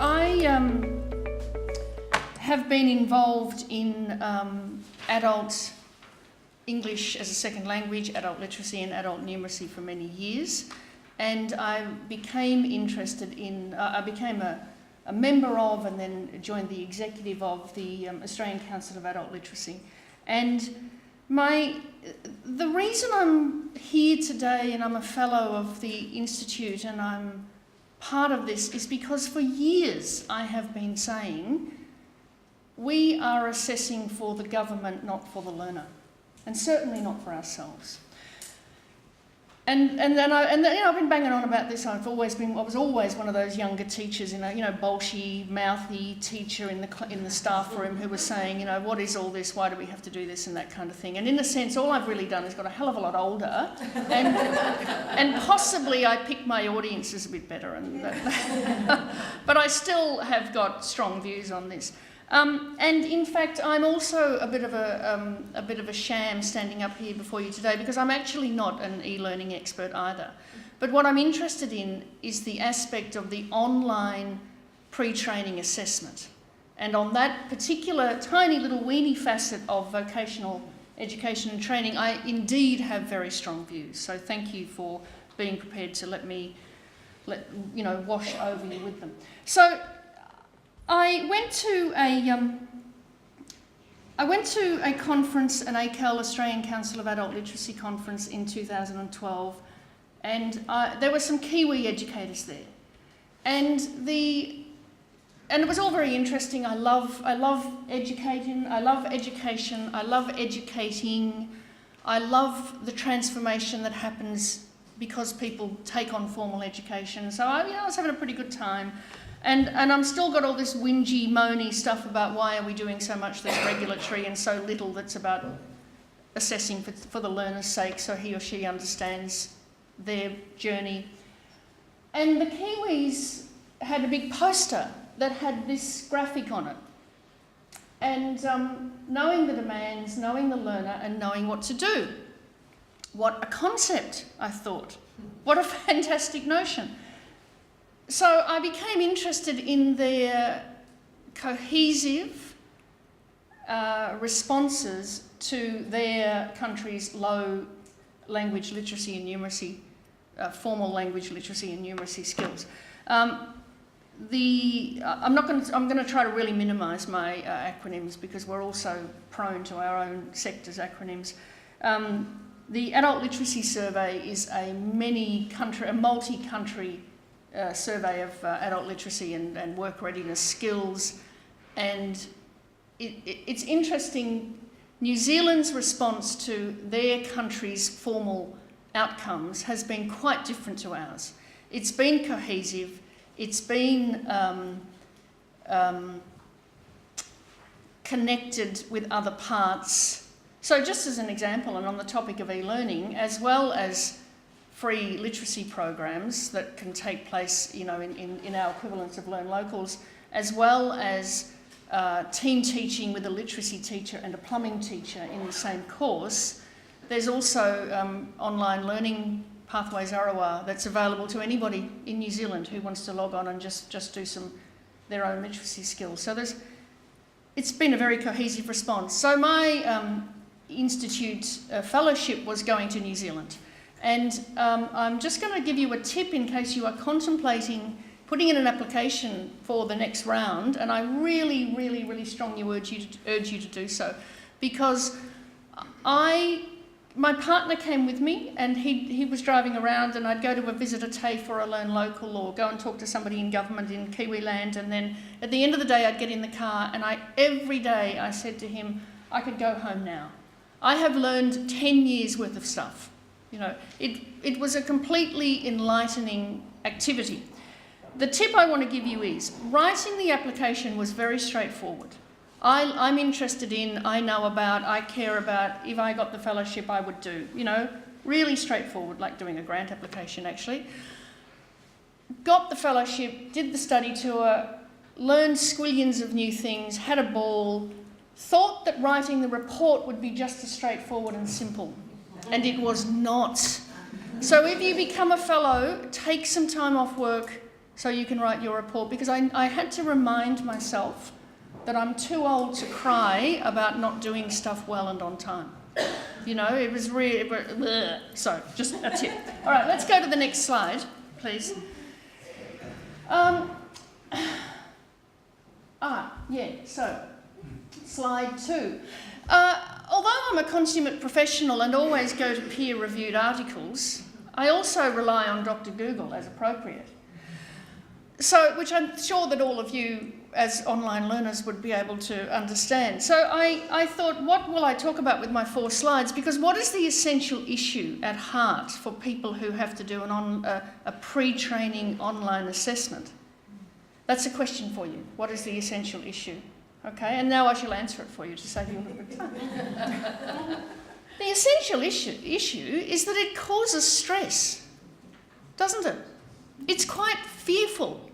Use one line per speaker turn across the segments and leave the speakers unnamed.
I have been involved in adult English as a second language, adult literacy and adult numeracy for many years, and I became interested in, I became a member of and then joined the executive of the Australian Council of Adult Literacy. And the reason I'm here today and I'm a fellow of the Institute and I'm part of this is because for years I have been saying we are assessing for the government, not for the learner, and certainly not for ourselves. And then I've been banging on about this. I was always one of those younger teachers, bolshy, mouthy teacher in the staff room who was saying, what is all this? Why do we have to do this and that kind of thing? And in a sense, all I've really done is got a hell of a lot older, and possibly I picked my audiences a bit better. But I still have got strong views on this. And in fact, I'm also a bit of a sham standing up here before you today because I'm actually not an e-learning expert either. But what I'm interested in is the aspect of the online pre-training assessment. And on that particular tiny little weeny facet of vocational education and training, I indeed have very strong views. So thank you for being prepared to let me wash over you with them. So I went to a conference, an ACAL, Australian Council of Adult Literacy conference in 2012, and there were some Kiwi educators there, and it was all very interesting. I love educating. I love education. I love educating. I love the transformation that happens because people take on formal education. So I was having a pretty good time. And I'm still got all this whingy, moany stuff about why are we doing so much that's regulatory and so little that's about assessing for the learner's sake so he or she understands their journey. And the Kiwis had a big poster that had this graphic on it. And knowing the demands, knowing the learner and knowing what to do. What a concept, I thought. What a fantastic notion. So I became interested in their cohesive responses to their country's low language literacy and numeracy, formal language literacy and numeracy skills. I'm going to try to really minimise my acronyms because we're also prone to our own sector's acronyms. The Adult Literacy Survey is a multi-country survey of adult literacy and work readiness skills, and it's interesting. New Zealand's response to their country's formal outcomes has been quite different to ours. It's been cohesive, it's been connected with other parts. So just as an example, and on the topic of e-learning, as well as free literacy programs that can take place, in our equivalents of Learn Locals, as well as team teaching with a literacy teacher and a plumbing teacher in the same course. There's also online learning Pathways Arawa that's available to anybody in New Zealand who wants to log on and just do their own literacy skills. So it's been a very cohesive response. So my Institute Fellowship was going to New Zealand. And I'm just going to give you a tip in case you are contemplating putting in an application for the next round, and I really, really, really strongly urge you to do so, because my partner came with me, and he was driving around, and I'd go to a visitor TAFE or a Learn Local or go and talk to somebody in government in Kiwi land, and then at the end of the day I'd get in the car, and every day I said to him, I could go home now. I have learned 10 years worth of stuff. It was a completely enlightening activity. The tip I want to give you is, writing the application was very straightforward. I'm interested in, I know about, I care about, if I got the fellowship I would do. Really straightforward, like doing a grant application actually. Got the fellowship, did the study tour, learned squillions of new things, had a ball, thought that writing the report would be just as straightforward and simple. And it was not. So if you become a fellow, take some time off work, so you can write your report, because I had to remind myself that I'm too old to cry about not doing stuff well and on time. You know, it was really... So, just a tip. All right, let's go to the next slide, please. So, slide 2. Although I'm a consummate professional and always go to peer-reviewed articles, I also rely on Dr. Google as appropriate. So, which I'm sure that all of you as online learners would be able to understand. So I thought, what will I talk about with my 4 slides? Because what is the essential issue at heart for people who have to do a pre-training online assessment? That's a question for you. What is the essential issue? Okay, and now I shall answer it for you to save you a little bit of time. The essential issue is that it causes stress, doesn't it? It's quite fearful.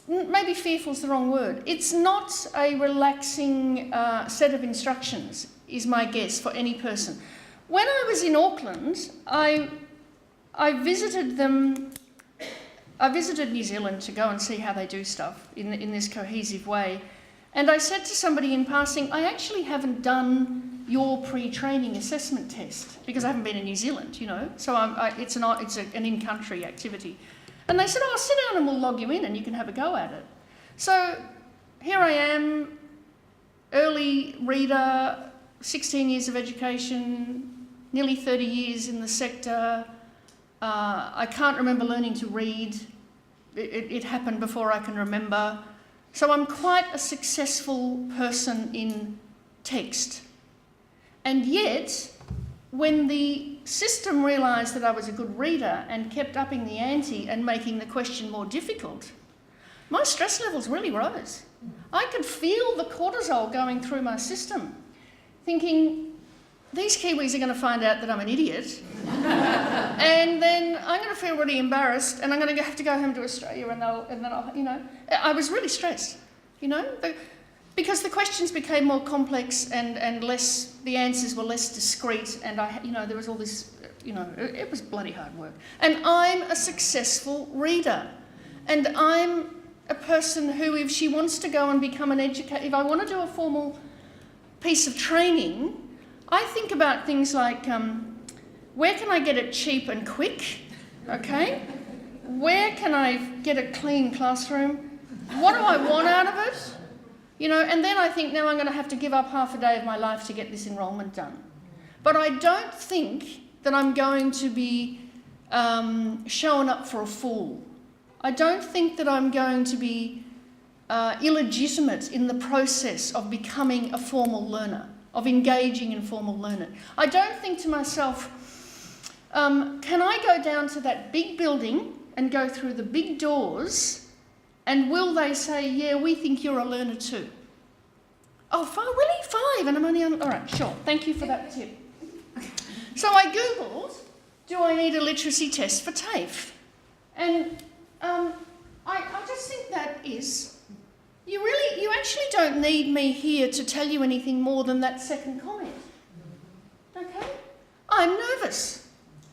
Maybe fearful is the wrong word. It's not a relaxing set of instructions, is my guess, for any person. When I was in Auckland, I visited them. I visited New Zealand to go and see how they do stuff in this cohesive way. And I said to somebody in passing, I actually haven't done your pre-training assessment test because I haven't been in New Zealand, you know. So it's an in-country activity. And they said, oh, sit down and we'll log you in and you can have a go at it. So here I am, early reader, 16 years of education, nearly 30 years in the sector. I can't remember learning to read. It happened before I can remember. So I'm quite a successful person in text. And yet, when the system realised that I was a good reader and kept upping the ante and making the question more difficult, my stress levels really rose. I could feel the cortisol going through my system, thinking, these Kiwis are going to find out that I'm an idiot, and then I'm going to feel really embarrassed, and I'm going to have to go home to Australia, and then I'll, you know, I was really stressed, you know, because the questions became more complex and less, the answers were less discreet, and there was all this, it was bloody hard work. And I'm a successful reader, and I'm a person who, if she wants to go and become an educator, if I want to do a formal piece of training, I think about things like, where can I get it cheap and quick, okay? Where can I get a clean classroom? What do I want out of it? And then I think, now I'm going to have to give up half a day of my life to get this enrolment done. But I don't think that I'm going to be showing up for a fool. I don't think that I'm going to be illegitimate in the process of becoming a formal learner, of engaging in formal learning. I don't think to myself, can I go down to that big building and go through the big doors, and will they say, yeah, we think you're a learner too? Oh, 5, really? 5? And I'm only on... All right, sure. Thank you for that tip. So I Googled, do I need a literacy test for TAFE? And I just think that is... You actually don't need me here to tell you anything more than that second comment. Okay? I'm nervous.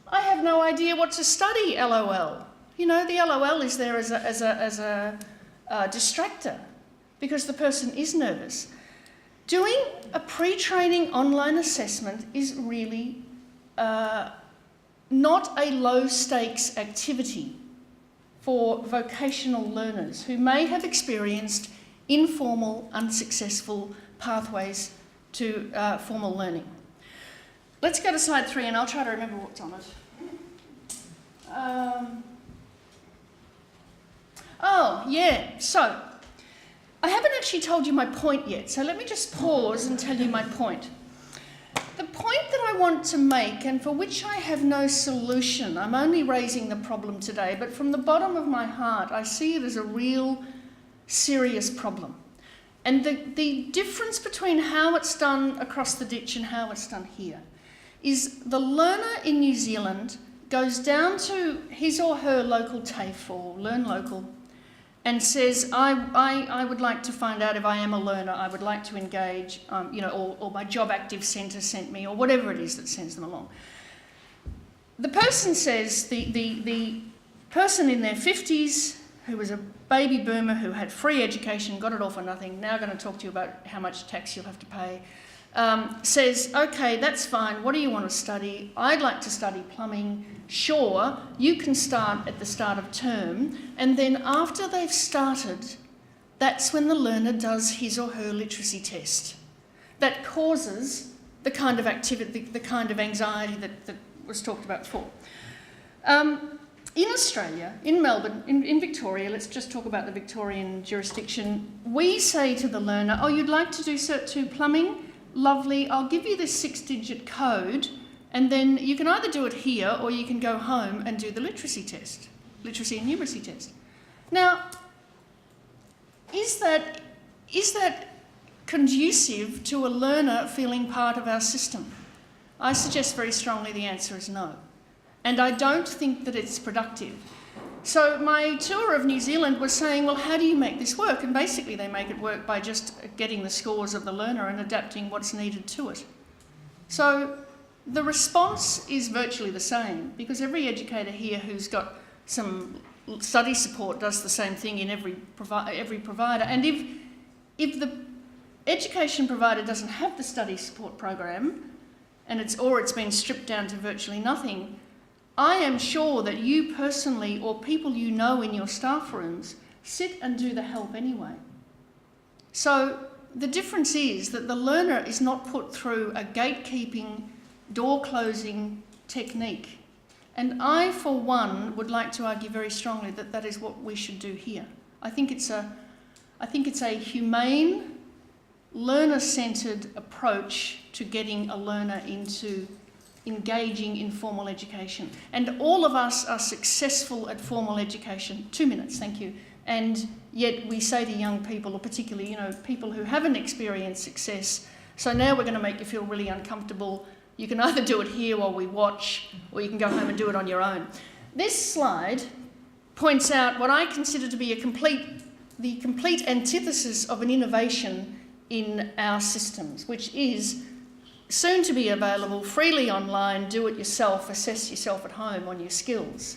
I have no idea what to study, LOL. The LOL is there as a distractor because the person is nervous. Doing a pre-training online assessment is really not a low-stakes activity for vocational learners who may have experienced informal, unsuccessful pathways to formal learning. Let's go to slide 3 and I'll try to remember what's on it. So I haven't actually told you my point yet, so let me just pause and tell you my point. The point that I want to make, and for which I have no solution, I'm only raising the problem today, but from the bottom of my heart, I see it as a real serious problem. And the difference between how it's done across the ditch and how it's done here is the learner in New Zealand goes down to his or her local TAFE or Learn Local and says, I would like to find out if I am a learner, I would like to engage, or my Job Active Centre sent me, or whatever it is that sends them along. The person says, the person in their 50s, who was a baby boomer who had free education, got it all for nothing, now going to talk to you about how much tax you'll have to pay, says, okay, that's fine, what do you want to study? I'd like to study plumbing. Sure, you can start at the start of term, and then after they've started, that's when the learner does his or her literacy test. That causes the kind of activity, the kind of anxiety that was talked about before. In Australia, in Melbourne, in Victoria, let's just talk about the Victorian jurisdiction, we say to the learner, oh, you'd like to do Cert 2 plumbing? Lovely, I'll give you this 6-digit code, and then you can either do it here or you can go home and do the literacy test, literacy and numeracy test. Now, is that conducive to a learner feeling part of our system? I suggest very strongly the answer is no. And I don't think that it's productive. So my tour of New Zealand was saying, well, how do you make this work? And basically they make it work by just getting the scores of the learner and adapting what's needed to it. So the response is virtually the same, because every educator here who's got some study support does the same thing in every provider. And if the education provider doesn't have the study support program, and it's been stripped down to virtually nothing, I am sure that you personally or people you know in your staff rooms sit and do the help anyway. So the difference is that the learner is not put through a gatekeeping, door-closing technique. And I, for one, would like to argue very strongly that that is what we should do here. I think it's a humane, learner-centred approach to getting a learner into engaging in formal education. And all of us are successful at formal education. 2 minutes, thank you. And yet we say to young people, or particularly, people who haven't experienced success, so now we're going to make you feel really uncomfortable. You can either do it here while we watch, or you can go home and do it on your own. This slide points out what I consider to be the complete antithesis of an innovation in our systems, which is soon to be available freely online, do it yourself, assess yourself at home on your skills.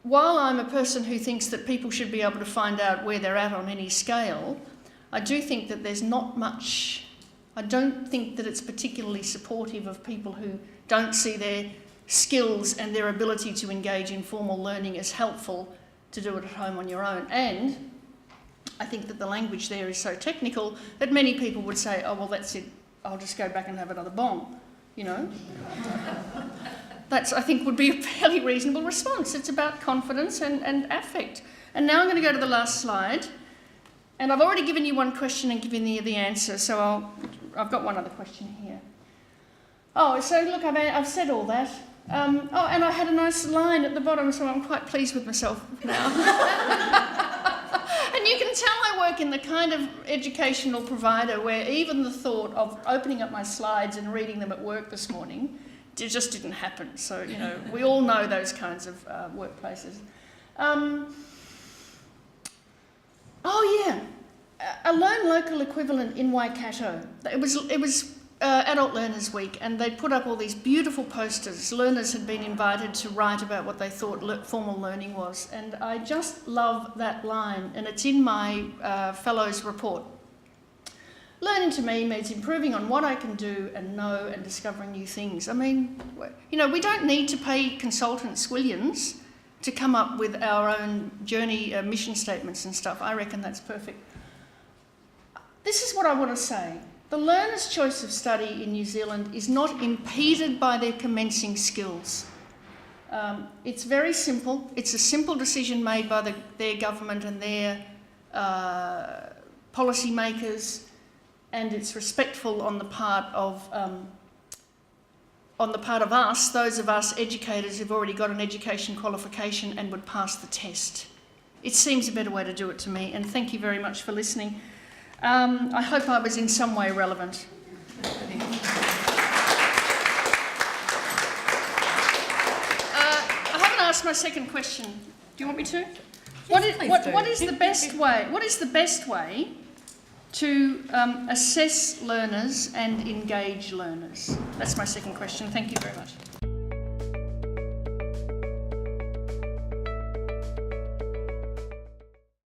While I'm a person who thinks that people should be able to find out where they're at on any scale, I do think that there's not much. I don't think that it's particularly supportive of people who don't see their skills and their ability to engage in formal learning as helpful to do it at home on your own. And I think that the language there is so technical that many people would say, oh, well, that's it. I'll just go back and have another bong, That's, I think, would be a fairly reasonable response. It's about confidence and affect. And now I'm going to go to the last slide. And I've already given you one question and given you the answer, so I've got one other question here. Oh, so look, I've said all that. And I had a nice line at the bottom, so I'm quite pleased with myself now. And you can tell I work in the kind of educational provider where even the thought of opening up my slides and reading them at work this morning just didn't happen. So, we all know those kinds of workplaces. A Learn Local equivalent in Waikato. It was Adult Learners Week, and they put up all these beautiful posters. Learners had been invited to write about what they thought formal learning was, and I just love that line, and it's in my fellows report. Learning to me means improving on what I can do and know and discovering new things. I mean, we don't need to pay consultant squillions to come up with our own journey mission statements and stuff. I reckon that's perfect. This is what I want to say. The learner's choice of study in New Zealand is not impeded by their commencing skills. It's very simple. It's a simple decision made by their government and their policy makers, and it's respectful on the part of us, those of us educators who've already got an education qualification and would pass the test. It seems a better way to do it to me, and thank you very much for listening. I hope I was in some way relevant. I haven't asked my second question. Do you want me to? What is the best way? What is the best way to assess learners and engage learners? That's my second question. Thank you very much.